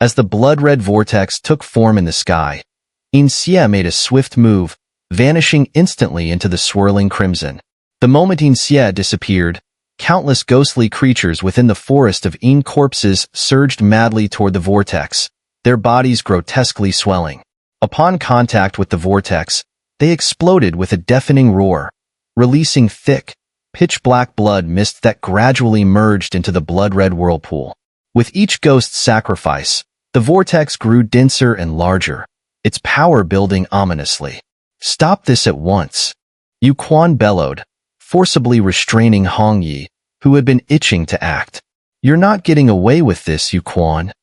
As the blood-red vortex took form in the sky, Yin Xie made a swift move, vanishing instantly into the swirling crimson. The moment Yin Xie disappeared, countless ghostly creatures within the forest of Yin corpses surged madly toward the vortex, their bodies grotesquely swelling. Upon contact with the vortex, they exploded with a deafening roar, releasing thick, pitch-black blood mist that gradually merged into the blood-red whirlpool. With each ghost's sacrifice, the vortex grew denser and larger, its power building ominously. "Stop this at once," Yu Quan bellowed, forcibly restraining Hong Yi, who had been itching to act. "You're not getting away with this, Yu Quan,"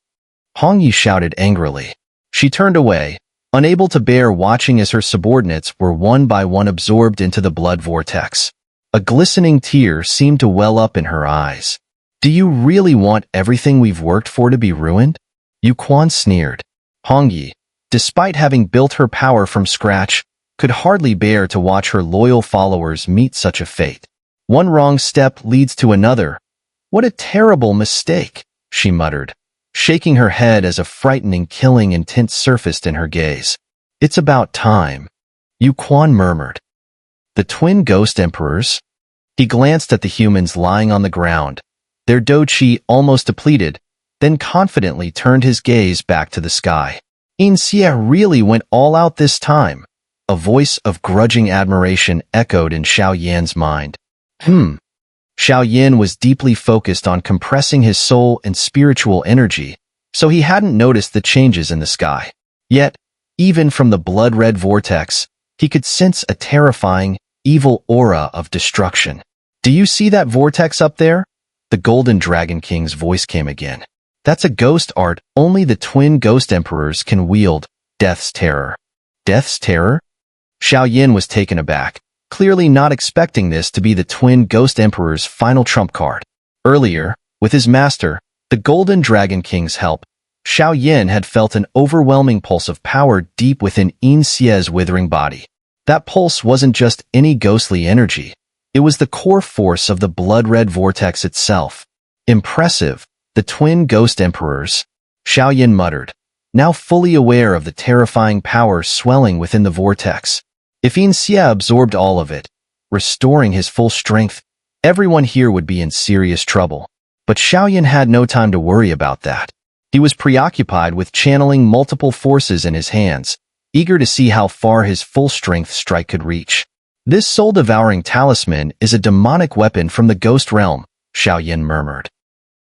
Hong Yi shouted angrily. She turned away, unable to bear watching as her subordinates were one by one absorbed into the blood vortex. A glistening tear seemed to well up in her eyes. "Do you really want everything we've worked for to be ruined?" Yu Quan sneered. Hong Yi, despite having built her power from scratch, could hardly bear to watch her loyal followers meet such a fate. "One wrong step leads to another. What a terrible mistake," she muttered, shaking her head as a frightening killing intent surfaced in her gaze. "It's about time," Yu Quan murmured. "The twin ghost emperors?" He glanced at the humans lying on the ground, their do-chi almost depleted, then confidently turned his gaze back to the sky. "Yin Xie really went all out this time." A voice of grudging admiration echoed in Xiao Yan's mind. Xiao Yan was deeply focused on compressing his soul and spiritual energy, so he hadn't noticed the changes in the sky. Yet, even from the blood-red vortex, he could sense a terrifying, evil aura of destruction. "Do you see that vortex up there?" The Golden Dragon King's voice came again. "That's a ghost art only the twin ghost emperors can wield, Death's Terror." "Death's Terror?" Xiao Yan was taken aback, clearly not expecting this to be the twin ghost emperor's final trump card. Earlier, with his master, the Golden Dragon King's help, Xiao Yan had felt an overwhelming pulse of power deep within Yin Xie's withering body. That pulse wasn't just any ghostly energy. It was the core force of the blood-red vortex itself. "Impressive, the twin ghost emperors," Xiao Yan muttered, now fully aware of the terrifying power swelling within the vortex. If Yin Xie absorbed all of it, restoring his full strength, everyone here would be in serious trouble. But Xiao Yan had no time to worry about that. He was preoccupied with channeling multiple forces in his hands, eager to see how far his full-strength strike could reach. "This soul-devouring talisman is a demonic weapon from the ghost realm," Xiao Yan murmured.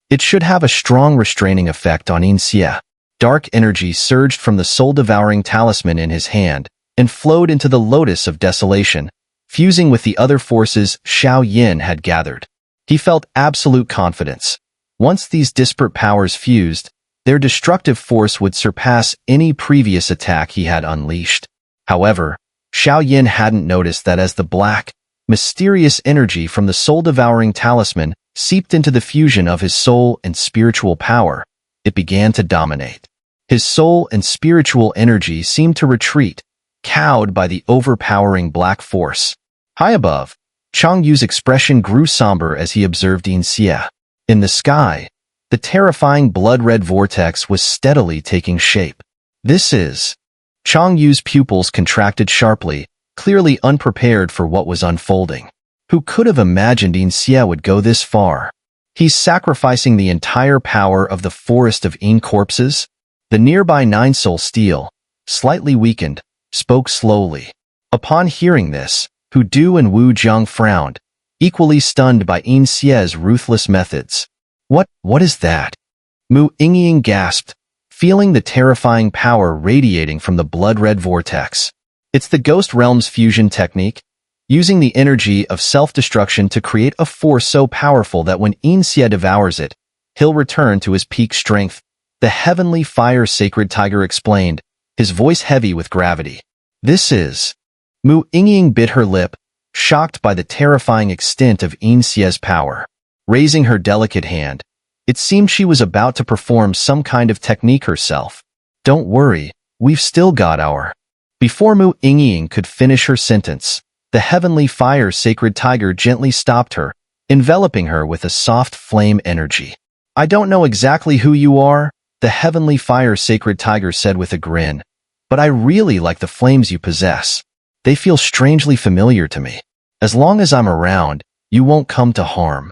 "It should have a strong restraining effect on Yin Xie." Dark energy surged from the soul-devouring talisman in his hand and flowed into the Lotus of Desolation, fusing with the other forces Xiao Yan had gathered. He felt absolute confidence. Once these disparate powers fused, their destructive force would surpass any previous attack he had unleashed. However, Xiao Yan hadn't noticed that as the black, mysterious energy from the soul-devouring talisman seeped into the fusion of his soul and spiritual power, it began to dominate. His soul and spiritual energy seemed to retreat, cowed by the overpowering black force. High above, Chang Yu's expression grew somber as he observed Yin Xie. In the sky, the terrifying blood-red vortex was steadily taking shape. "This is..." Chang Yu's pupils contracted sharply, clearly unprepared for what was unfolding. Who could have imagined Yin Xie would go this far? He's sacrificing the entire power of the forest of Yin corpses? The nearby Nine-Soul Steel, slightly weakened, spoke slowly. Upon hearing this, Hu Du and Wu Jiang frowned, equally stunned by Yin Xie's ruthless methods. What is that?" Mu Yingying gasped, feeling the terrifying power radiating from the blood-red vortex. "It's the Ghost Realm's fusion technique, using the energy of self-destruction to create a force so powerful that when Yin Xie devours it, he'll return to his peak strength," the Heavenly Fire Sacred Tiger explained, his voice heavy with gravity. "This is..." Mu Yingying bit her lip, shocked by the terrifying extent of Yin Xie's power. Raising her delicate hand, it seemed she was about to perform some kind of technique herself. "Don't worry, we've still got our..." Before Mu Yingying could finish her sentence, the Heavenly Fire Sacred Tiger gently stopped her, enveloping her with a soft flame energy. "I don't know exactly who you are," the heavenly fire sacred tiger said with a grin. But I really like the flames you possess. They feel strangely familiar to me. As long as I'm around, you won't come to harm.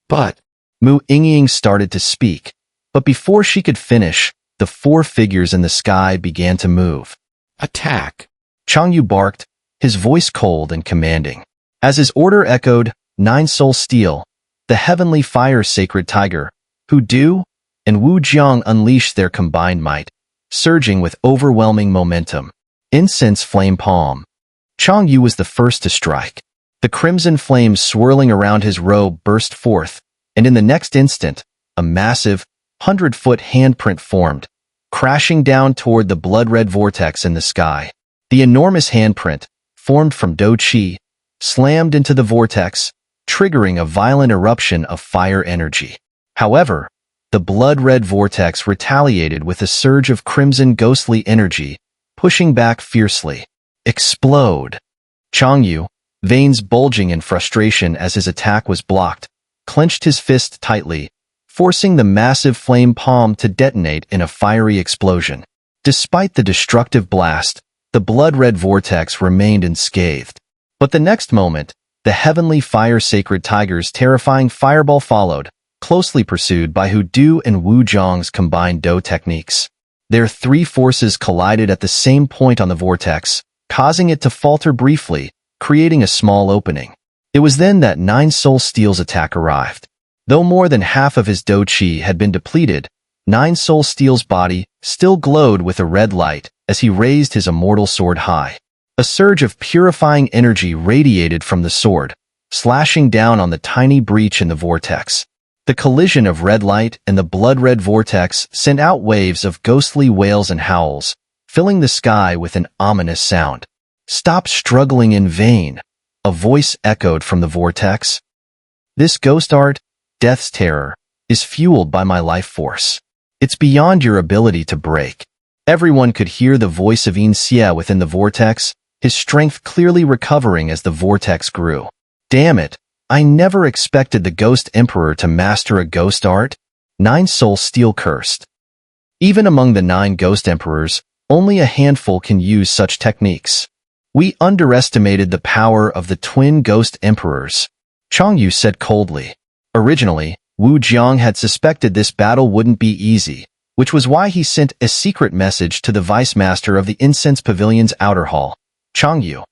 But EngSubs started to speak, but before she could finish, the 4 figures in the sky began to move. Attack! Changyu barked, his voice cold and commanding. As his order echoed, 9 Soul Steel, the heavenly fire sacred tiger, Hu Du, and Wu Jiang unleashed their combined might, surging with overwhelming momentum. Incense Flame Palm. Changyu was the first to strike. The crimson flames swirling around his robe burst forth, and in the next instant, a massive, 100-foot handprint formed, crashing down toward the blood-red vortex in the sky. The enormous handprint, formed from Do Qi, slammed into the vortex, triggering a violent eruption of fire energy. However, the blood-red vortex retaliated with a surge of crimson ghostly energy, pushing back fiercely. Explode! Changyu, veins bulging in frustration as his attack was blocked, clenched his fist tightly, forcing the massive flame palm to detonate in a fiery explosion. Despite the destructive blast, the blood-red vortex remained unscathed. But the next moment, the heavenly fire sacred tiger's terrifying fireball followed, closely pursued by Hu Du and Wu Jiang's combined Do techniques. Their 3 forces collided at the same point on the vortex, causing it to falter briefly, creating a small opening. It was then that 9 Soul Steel's attack arrived. Though more than half of his Do Qi had been depleted, 9 Soul Steel's body still glowed with a red light as he raised his immortal sword high. A surge of purifying energy radiated from the sword, slashing down on the tiny breach in the vortex. The collision of red light and the blood-red vortex sent out waves of ghostly wails and howls, filling the sky with an ominous sound. "Stop struggling in vain," a voice echoed from the vortex. "This ghost art, Death's Terror, is fueled by my life force. It's beyond your ability to break." Everyone could hear the voice of Yin Xie within the vortex, his strength clearly recovering as the vortex grew. "Damn it, I never expected the Ghost Emperor to master a ghost art," 9 Soul Steel cursed. Even among the 9 Ghost Emperors, only a handful can use such techniques. "We underestimated the power of the twin Ghost Emperors," Changyu said coldly. Originally, Wu Jiang had suspected this battle wouldn't be easy, which was why he sent a secret message to the Vice Master of the Incense Pavilion's outer hall, Changyu,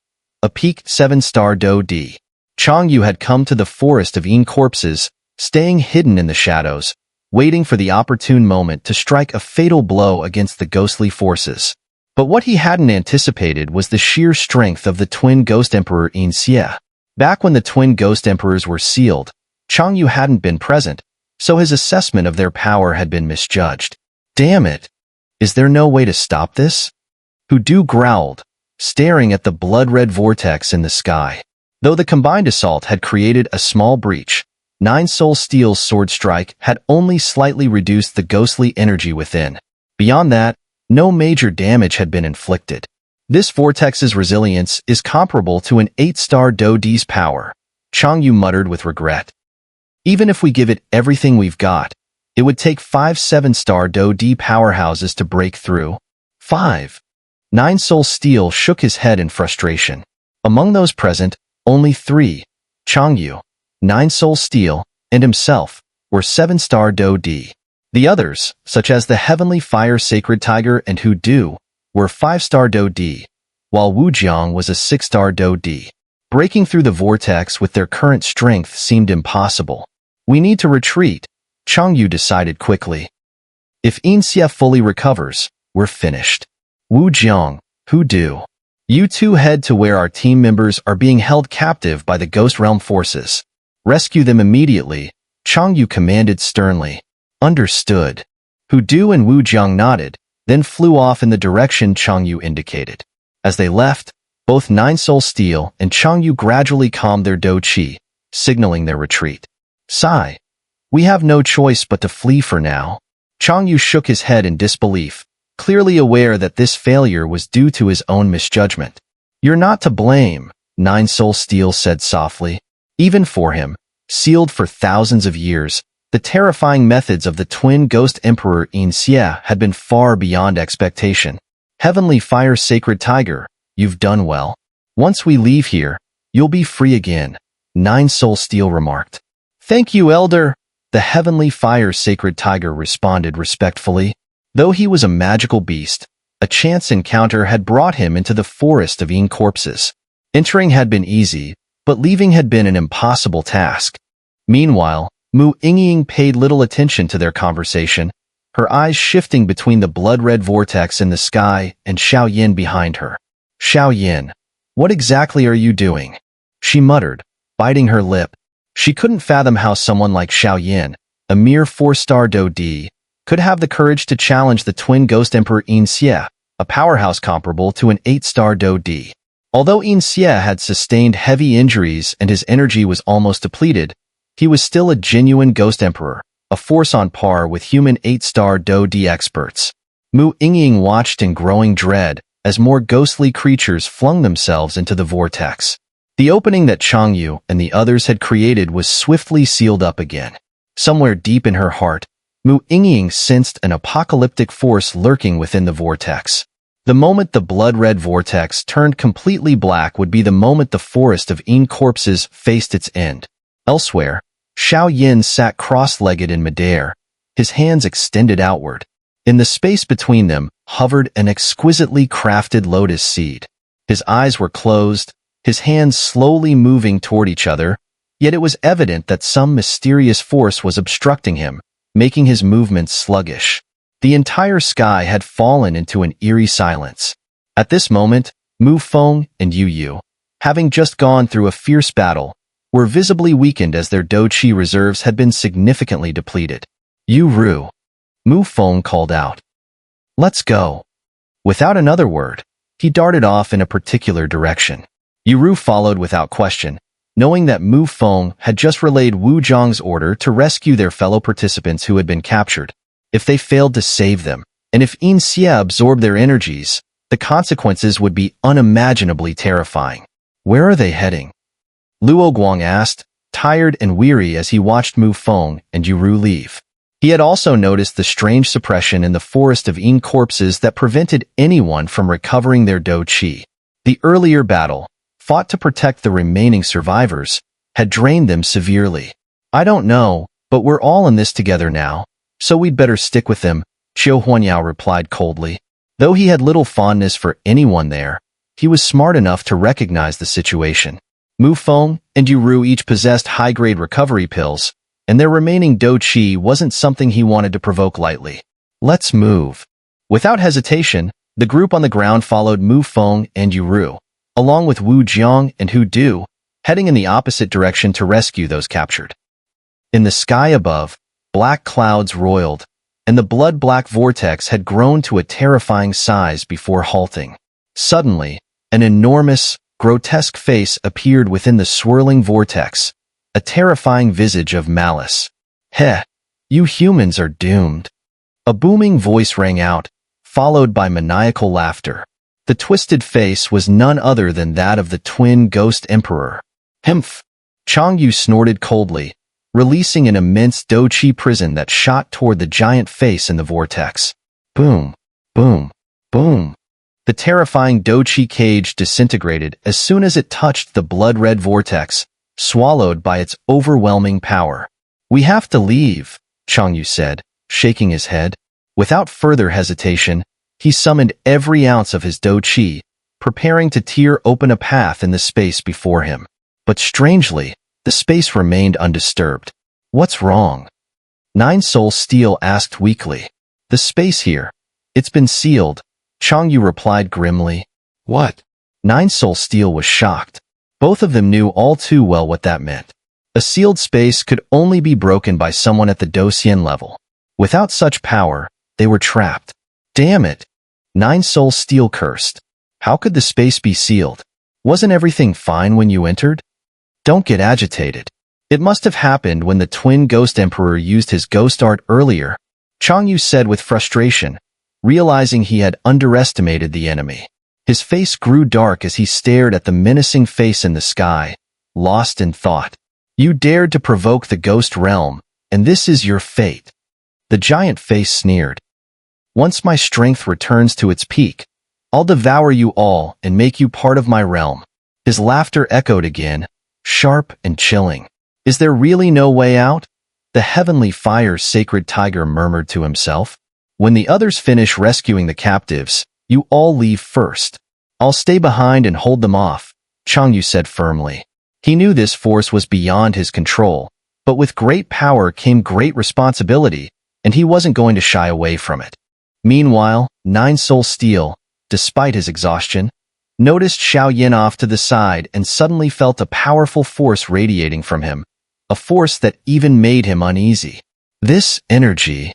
a peaked 7-star Do D. Changyu had come to the forest of Yin corpses, staying hidden in the shadows, waiting for the opportune moment to strike a fatal blow against the ghostly forces. But what he hadn't anticipated was the sheer strength of the twin Ghost Emperor Yin Xie. Back when the twin Ghost Emperors were sealed, Changyu hadn't been present, so his assessment of their power had been misjudged. "Damn it! Is there no way to stop this?" Hu Du growled, staring at the blood-red vortex in the sky. Though the combined assault had created a small breach, 9 Soul Steel's sword strike had only slightly reduced the ghostly energy within. Beyond that, no major damage had been inflicted. This vortex's resilience is comparable to an 8-star Do D's power, Changyu muttered with regret. "Even if we give it everything we've got, it would take 5 7-star Do D powerhouses to break through." 5. 9 Soul Steel shook his head in frustration. Among those present, only 3, Changyu, 9 Soul Steel, and himself, were 7-star Do D. The others, such as the Heavenly Fire Sacred Tiger and Hu Du, were 5-star Do D, while Wu Jiang was a 6-star Do D. Breaking through the vortex with their current strength seemed impossible. "We need to retreat," Changyu decided quickly. "If Yin Xie fully recovers, we're finished. Wu Jiang, Hu Du, you two head to where our team members are being held captive by the Ghost Realm forces. Rescue them immediately," Changyu commanded sternly. "Understood." Hu Du and Wu Jiang nodded, then flew off in the direction Changyu indicated. As they left, both 9 Soul Steel and Changyu gradually calmed their Do Qi, signaling their retreat. "Sigh. We have no choice but to flee for now." Changyu shook his head in disbelief, clearly aware that this failure was due to his own misjudgment. "You're not to blame," 9 Soul Steel said softly. Even for him, sealed for thousands of years, The terrifying methods of the twin ghost emperor Yin Xie had been far beyond expectation. Heavenly Fire Sacred Tiger, you've done well. Once we leave here, you'll be free again, Nine Soul Steel remarked. Thank you, Elder, the Heavenly Fire Sacred Tiger responded respectfully. Though he was a magical beast, a chance encounter had brought him into the forest of Yin corpses. Entering had been easy, but leaving had been an impossible task. Meanwhile, Mu Yingying paid little attention to their conversation, her eyes shifting between the blood-red vortex in the sky and Xiao Yin behind her. Xiao Yin, what exactly are you doing? She muttered, biting her lip. She couldn't fathom how someone like Xiao Yin, a mere 4-star Do D, could have the courage to challenge the twin ghost emperor Yin Xie, a powerhouse comparable to an 8-star Do D. Although Yin Xie had sustained heavy injuries and his energy was almost depleted, he was still a genuine ghost emperor, a force on par with human 8-star Do D experts. Mu Yingying watched in growing dread as more ghostly creatures flung themselves into the vortex. The opening that Changyu and the others had created was swiftly sealed up again. Somewhere deep in her heart, Mu Yingying sensed an apocalyptic force lurking within the vortex. The moment the blood-red vortex turned completely black would be the moment the forest of Yin corpses faced its end. Elsewhere, Xiao Yin sat cross-legged in midair, his hands extended outward. In the space between them hovered an exquisitely crafted lotus seed. His eyes were closed, his hands slowly moving toward each other, yet it was evident that some mysterious force was obstructing him, making his movements sluggish. The entire sky had fallen into an eerie silence. At this moment, Mu Feng and Yu Yu, having just gone through a fierce battle, were visibly weakened as their Do Qi reserves had been significantly depleted. Yu Ru, Mu Feng called out. Let's go. Without another word, he darted off in a particular direction. Yu Ru followed without question, knowing that Mu Feng had just relayed Wu Zhang's order to rescue their fellow participants who had been captured. If they failed to save them, and if Yin Xie absorbed their energies, the consequences would be unimaginably terrifying. Where are they heading? Luo Guang asked, tired and weary as he watched Mu Feng and Yu Ru leave. He had also noticed the strange suppression in the forest of Yin corpses that prevented anyone from recovering their Do Qi. The earlier battle, fought to protect the remaining survivors, had drained them severely. I don't know, but we're all in this together now, so we'd better stick with them, Qiu Huanyao replied coldly. Though he had little fondness for anyone there, he was smart enough to recognize the situation. Mu Feng and Yu Ru each possessed high-grade recovery pills, and their remaining Do Qi wasn't something he wanted to provoke lightly. Let's move. Without hesitation, the group on the ground followed Mu Feng and Yu Ru, along with Wu Jiang and Hu Du, heading in the opposite direction to rescue those captured. In the sky above, black clouds roiled, and the blood-black vortex had grown to a terrifying size before halting. Suddenly, an enormous, grotesque face appeared within the swirling vortex, a terrifying visage of malice. Heh, you humans are doomed. A booming voice rang out, followed by maniacal laughter. The twisted face was none other than that of the twin ghost emperor. Humph! Changyu snorted coldly, releasing an immense Do Qi prison that shot toward the giant face in the vortex. Boom! Boom! Boom! The terrifying Do Qi cage disintegrated as soon as it touched the blood-red vortex, swallowed by its overwhelming power. We have to leave, Changyu said, shaking his head. Without further hesitation, he summoned every ounce of his Do Qi, preparing to tear open a path in the space before him. But strangely, the space remained undisturbed. What's wrong? Nine Soul Steel asked weakly. The space here. It's been sealed, Changyu replied grimly. What? Nine Soul Steel was shocked. Both of them knew all too well what that meant. A sealed space could only be broken by someone at the Do Xian level. Without such power, they were trapped. Damn it! Nine Soul Steel cursed. How could the space be sealed? Wasn't everything fine when you entered? Don't get agitated. It must have happened when the twin ghost emperor used his ghost art earlier, Changyu said with frustration, realizing he had underestimated the enemy. His face grew dark as he stared at the menacing face in the sky, lost in thought. You dared to provoke the ghost realm, and this is your fate." The giant face sneered. "Once my strength returns to its peak, I'll devour you all and make you part of my realm." His laughter echoed again, sharp and chilling. "Is there really no way out?" The heavenly fire's sacred tiger murmured to himself. "When the others finish rescuing the captives, you all leave first. I'll stay behind and hold them off," Changyu said firmly. He knew this force was beyond his control, but with great power came great responsibility, and he wasn't going to shy away from it. Meanwhile, Nine Soul Steel, despite his exhaustion, noticed Xiao off to the side and suddenly felt a powerful force radiating from him, a force that even made him uneasy. This energy.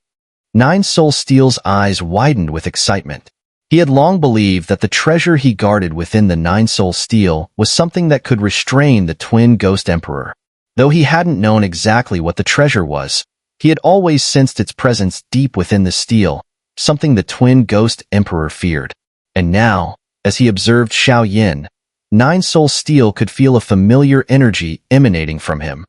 Nine Soul Steel's eyes widened with excitement. He had long believed that the treasure he guarded within the Nine Soul Steel was something that could restrain the twin Ghost Emperor. Though he hadn't known exactly what the treasure was, he had always sensed its presence deep within the steel, something the twin Ghost Emperor feared. And now, as he observed Xiao, Nine Soul Steel could feel a familiar energy emanating from him,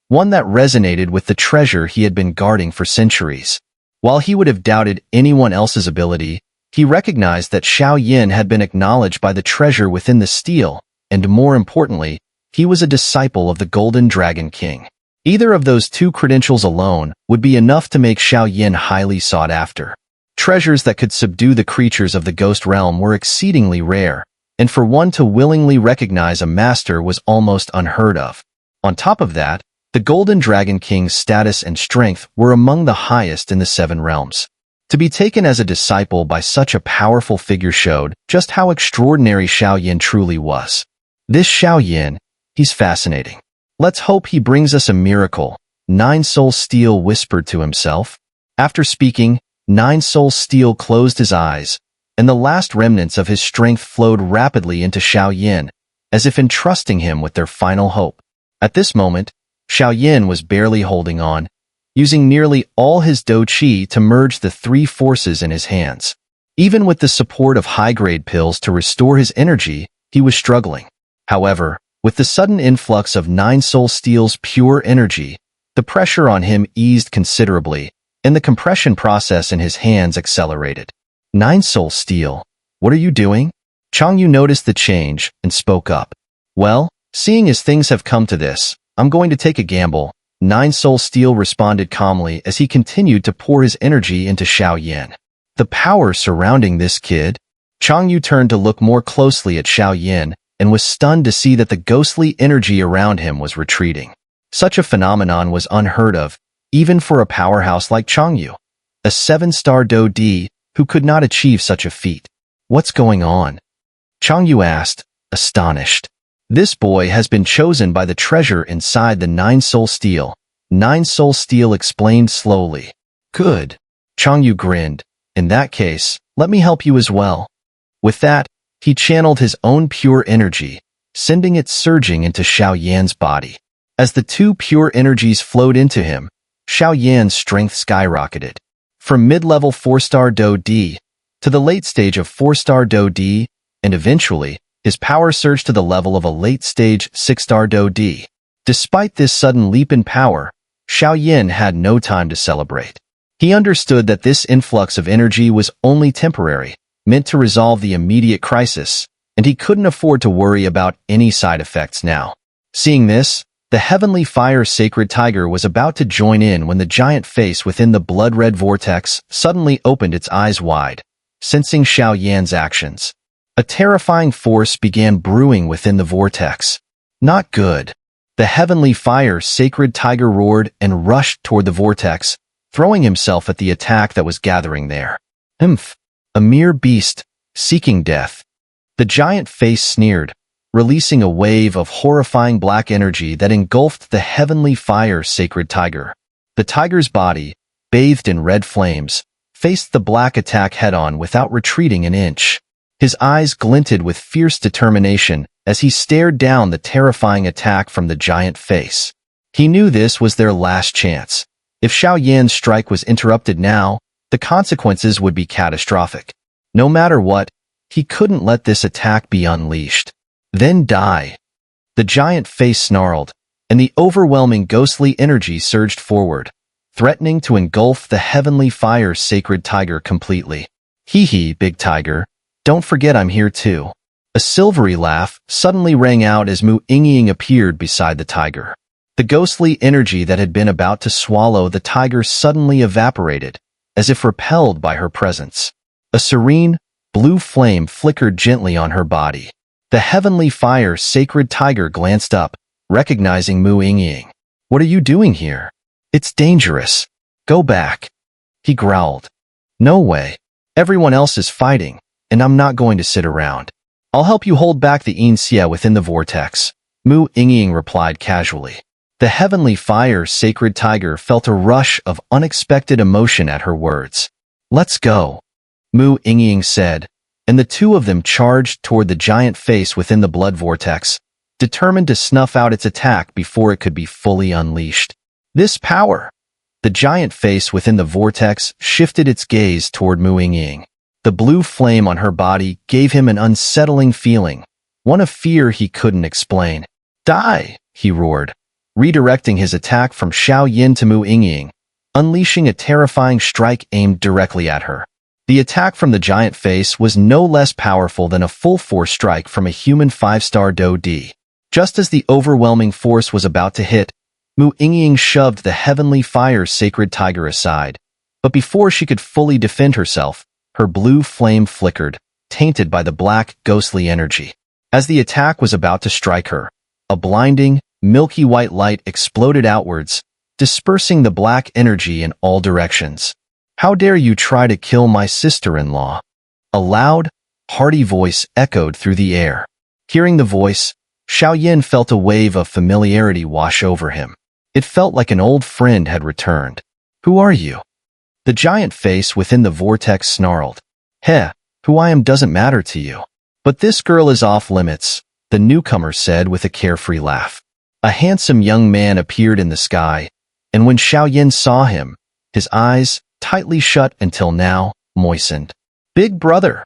one that resonated with the treasure he had been guarding for centuries. While he would have doubted anyone else's ability, he recognized that Xiao had been acknowledged by the treasure within the steel, and more importantly, he was a disciple of the Golden Dragon King. Either of those two credentials alone would be enough to make Xiao highly sought after. Treasures that could subdue the creatures of the ghost realm were exceedingly rare, and for one to willingly recognize a master was almost unheard of. On top of that, the Golden Dragon King's status and strength were among the highest in the Seven Realms. To be taken as a disciple by such a powerful figure showed just how extraordinary Xiao truly was. This Xiao, he's fascinating. "Let's hope he brings us a miracle," Nine Soul Steel whispered to himself. After speaking, Nine Soul Steel closed his eyes, and the last remnants of his strength flowed rapidly into Xiao, as if entrusting him with their final hope. At this moment, Xiao was barely holding on, using nearly all his Do Qi to merge the three forces in his hands. Even with the support of high-grade pills to restore his energy, he was struggling. However, with the sudden influx of Nine Soul Steel's pure energy, the pressure on him eased considerably, and the compression process in his hands accelerated. "Nine Soul Steel, what are you doing?" Changyu noticed the change and spoke up. "Well, seeing as things have come to this, I'm going to take a gamble," Nine Soul Steel responded calmly as he continued to pour his energy into Xiao. The power surrounding this kid? Changyu turned to look more closely at Xiao and was stunned to see that the ghostly energy around him was retreating. Such a phenomenon was unheard of, even for a powerhouse like Changyu, a 7-star Do D who could not achieve such a feat. "What's going on?" Changyu asked, astonished. "This boy has been chosen by the treasure inside the Nine Soul Steel," Nine Soul Steel explained slowly. "Good." Changyu grinned. "In that case, let me help you as well." With that, he channeled his own pure energy, sending it surging into Xiao body. As the two pure energies flowed into him, Xiao strength skyrocketed. From mid-level 4-star Do D to the late stage of 4-star Do D, and eventually, his power surged to the level of a late-stage 6-star Do D. Despite this sudden leap in power, Xiao had no time to celebrate. He understood that this influx of energy was only temporary, meant to resolve the immediate crisis, and he couldn't afford to worry about any side effects now. Seeing this, the heavenly fire sacred tiger was about to join in when the giant face within the blood-red vortex suddenly opened its eyes wide, sensing Xiao actions. A terrifying force began brewing within the vortex. Not good. The heavenly fire sacred tiger roared and rushed toward the vortex, throwing himself at the attack that was gathering there. A mere beast, seeking death. The giant face sneered, releasing a wave of horrifying black energy that engulfed the heavenly fire sacred tiger. The tiger's body, bathed in red flames, faced the black attack head-on without retreating an inch. His eyes glinted with fierce determination as he stared down the terrifying attack from the giant face. He knew this was their last chance. If Xiao strike was interrupted now, the consequences would be catastrophic. No matter what, he couldn't let this attack be unleashed. Then die. The giant face snarled, and the overwhelming ghostly energy surged forward, threatening to engulf the heavenly fire sacred tiger completely. Hee hee, big tiger. Don't forget I'm here too. A silvery laugh suddenly rang out as Mu Yingying appeared beside the tiger. The ghostly energy that had been about to swallow the tiger suddenly evaporated, as if repelled by her presence. A serene, blue flame flickered gently on her body. The heavenly fire sacred tiger glanced up, recognizing Mu Yingying. What are you doing here? It's dangerous. Go back. He growled. No way. Everyone else is fighting, and I'm not going to sit around. I'll help you hold back the Yin Xie within the vortex, Mu Yingying replied casually. The heavenly fire sacred tiger felt a rush of unexpected emotion at her words. Let's go, Mu Yingying said, and the two of them charged toward the giant face within the blood vortex, determined to snuff out its attack before it could be fully unleashed. This power! The giant face within the vortex shifted its gaze toward Mu Yingying. The blue flame on her body gave him an unsettling feeling, one of fear he couldn't explain. Die! He roared, redirecting his attack from Xiao Yin to Mu Yingying, unleashing a terrifying strike aimed directly at her. The attack from the giant face was no less powerful than a full-force strike from a human 5-star Do D. Just as the overwhelming force was about to hit, Mu Yingying shoved the heavenly fire sacred tiger aside, but before she could fully defend herself, her blue flame flickered, tainted by the black, ghostly energy. As the attack was about to strike her, a blinding, milky white light exploded outwards, dispersing the black energy in all directions. How dare you try to kill my sister-in-law? A loud, hearty voice echoed through the air. Hearing the voice, Xiao Yin felt a wave of familiarity wash over him. It felt like an old friend had returned. Who are you? The giant face within the vortex snarled. Heh, who I am doesn't matter to you. But this girl is off limits, the newcomer said with a carefree laugh. A handsome young man appeared in the sky, and when Xiao Yin saw him, his eyes, tightly shut until now, moistened. Big brother!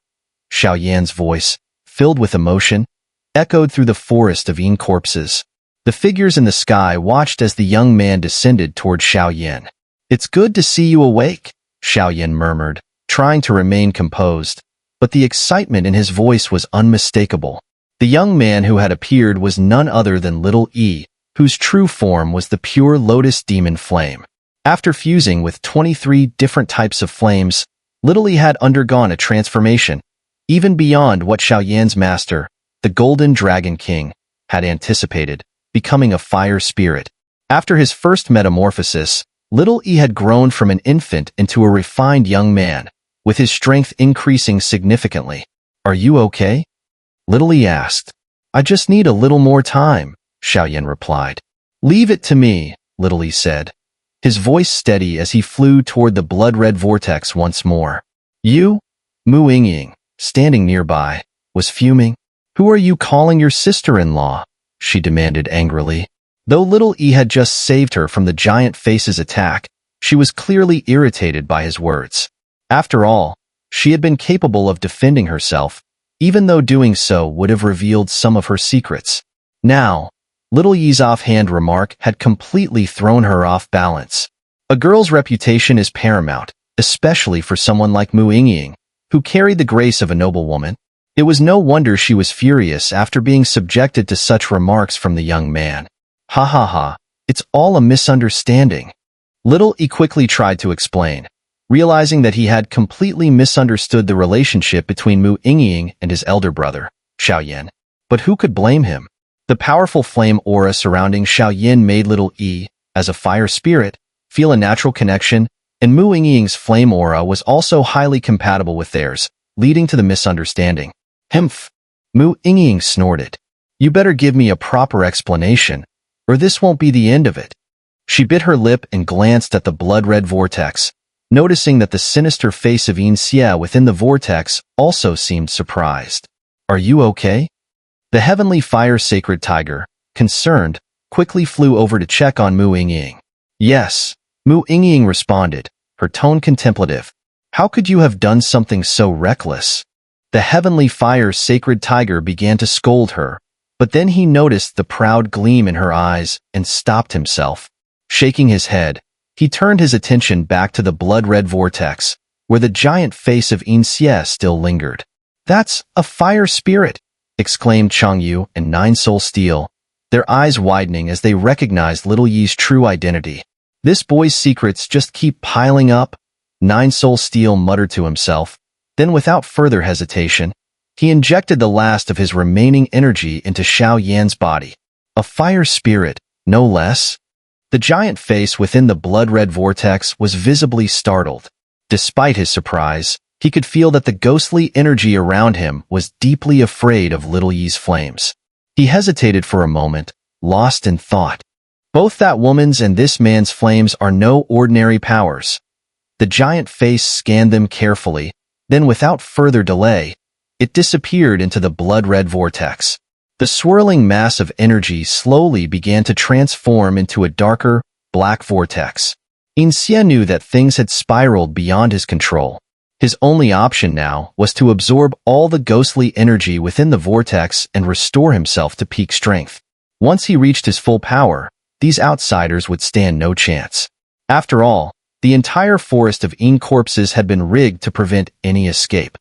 Xiao Yan's voice, filled with emotion, echoed through the forest of Yin corpses. The figures in the sky watched as the young man descended toward Xiao Yin. It's good to see you awake, Xiao Yin murmured, trying to remain composed, but the excitement in his voice was unmistakable. The young man who had appeared was none other than Little E, whose true form was the pure lotus demon flame. After fusing with 23 different types of flames, Little E had undergone a transformation, even beyond what Xiao Yan's master, the Golden Dragon King, had anticipated, becoming a fire spirit. After his first metamorphosis, Little E had grown from an infant into a refined young man, with his strength increasing significantly. Are you okay? Little E asked. I just need a little more time, Xiao Yan replied. Leave it to me, Little E said, his voice steady as he flew toward the blood-red vortex once more. You? Mu Yingying, standing nearby, was fuming. Who are you calling your sister-in-law? She demanded angrily. Though Little E had just saved her from the giant face's attack, she was clearly irritated by his words. After all, she had been capable of defending herself, even though doing so would have revealed some of her secrets. Now, Little Yi's offhand remark had completely thrown her off balance. A girl's reputation is paramount, especially for someone like Mu Yingying, who carried the grace of a noble woman. It was no wonder she was furious after being subjected to such remarks from the young man. Ha ha ha, it's all a misunderstanding. Little E quickly tried to explain, realizing that he had completely misunderstood the relationship between Mu Yingying and his elder brother, Xiao Yan. But who could blame him? The powerful flame aura surrounding Xiao Yin made Little E, as a fire spirit, feel a natural connection, and Mu Yingying's flame aura was also highly compatible with theirs, leading to the misunderstanding. Humph! Mu Yingying snorted. You better give me a proper explanation, or this won't be the end of it. She bit her lip and glanced at the blood-red vortex, noticing that the sinister face of Yin Xie within the vortex also seemed surprised. Are you okay? The heavenly fire sacred tiger, concerned, quickly flew over to check on Mu Yingying. Yes, Mu Yingying responded, her tone contemplative. How could you have done something so reckless? The heavenly fire sacred tiger began to scold her, but then he noticed the proud gleam in her eyes and stopped himself. Shaking his head, He turned his attention back to the blood-red vortex, where the giant face of Yin Xie still lingered. "That's a fire spirit!" exclaimed Changyu and Nine Soul Steel, their eyes widening as they recognized Little Yi's true identity. "This boy's secrets just keep piling up," Nine Soul Steel muttered to himself. Then without further hesitation, he injected the last of his remaining energy into Xiao Yan's body. A fire spirit, no less. The giant face within the blood-red vortex was visibly startled. Despite his surprise, he could feel that the ghostly energy around him was deeply afraid of Little Yi's flames. He hesitated for a moment, lost in thought. Both that woman's and this man's flames are no ordinary powers. The giant face scanned them carefully, then without further delay, it disappeared into the blood-red vortex. The swirling mass of energy slowly began to transform into a darker, black vortex. Yin Xie knew that things had spiraled beyond his control. His only option now was to absorb all the ghostly energy within the vortex and restore himself to peak strength. Once he reached his full power, these outsiders would stand no chance. After all, the entire forest of Yin corpses had been rigged to prevent any escape.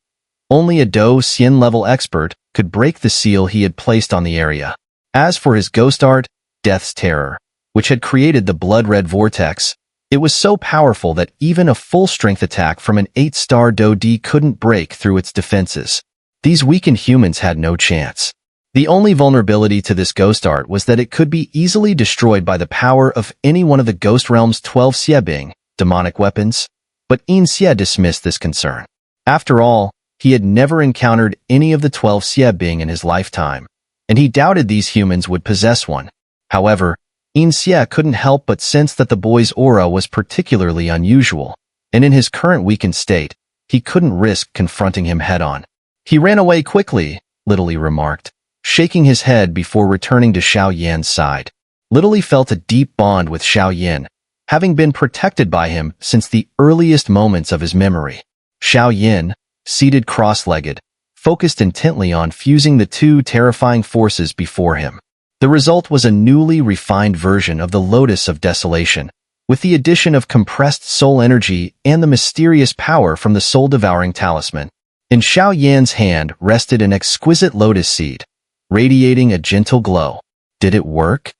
Only a Do Xian-level expert could break the seal he had placed on the area. As for his ghost art, Death's Terror, which had created the blood-red vortex, it was so powerful that even a full-strength attack from an 8-star Do D couldn't break through its defenses. These weakened humans had no chance. The only vulnerability to this ghost art was that it could be easily destroyed by the power of any one of the Ghost Realm's 12 Xiebing, demonic weapons, but Yin Xie dismissed this concern. After all, he had never encountered any of the 12 Xiebing in his lifetime, and he doubted these humans would possess one. However, Yin Xie couldn't help but sense that the boy's aura was particularly unusual, and in his current weakened state, he couldn't risk confronting him head-on. "He ran away quickly," Little Yi remarked, shaking his head before returning to Xiao Yan's side. Little Yi felt a deep bond with Xiao Yan, having been protected by him since the earliest moments of his memory. Xiao Yan, seated cross-legged, focused intently on fusing the two terrifying forces before him. The result was a newly refined version of the Lotus of Desolation, with the addition of compressed soul energy and the mysterious power from the soul-devouring talisman. In Xiao Yan's hand rested an exquisite lotus seed, radiating a gentle glow. "Did it work?"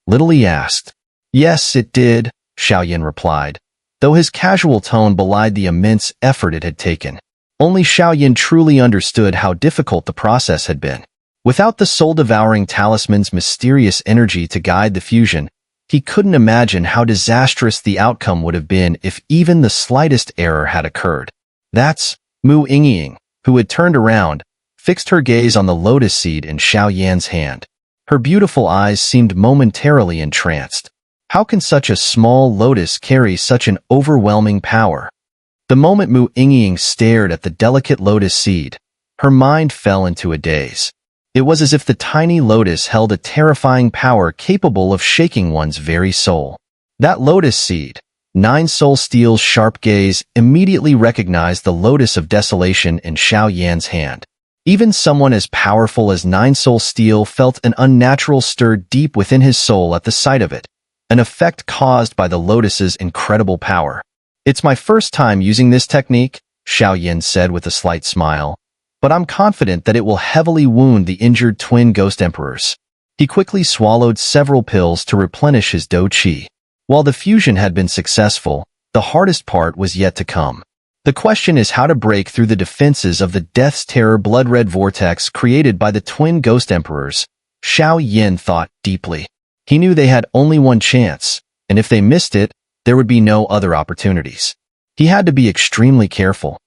Little Yi asked. "Yes, it did," Xiao Yan replied, though his casual tone belied the immense effort it had taken. Only Xiao Yan truly understood how difficult the process had been. Without the soul-devouring talisman's mysterious energy to guide the fusion, he couldn't imagine how disastrous the outcome would have been if even the slightest error had occurred. "That's Mu Yingying," who had turned around, fixed her gaze on the lotus seed in Xiao Yan's hand. Her beautiful eyes seemed momentarily entranced. How can such a small lotus carry such an overwhelming power? The moment Mu Yingying stared at the delicate lotus seed, her mind fell into a daze. It was as if the tiny lotus held a terrifying power capable of shaking one's very soul. That lotus seed, Nine Soul Steel's sharp gaze immediately recognized the Lotus of Desolation in Xiao Yan's hand. Even someone as powerful as Nine Soul Steel felt an unnatural stir deep within his soul at the sight of it, an effect caused by the lotus's incredible power. "It's my first time using this technique," Xiao Yan said with a slight smile, "but I'm confident that it will heavily wound the injured twin ghost emperors." He quickly swallowed several pills to replenish his Do Qi. While the fusion had been successful, the hardest part was yet to come. The question is how to break through the defenses of the Death's Terror blood-red vortex created by the twin ghost emperors. Xiao Yan thought deeply. He knew they had only one chance, and if they missed it, there would be no other opportunities. He had to be extremely careful.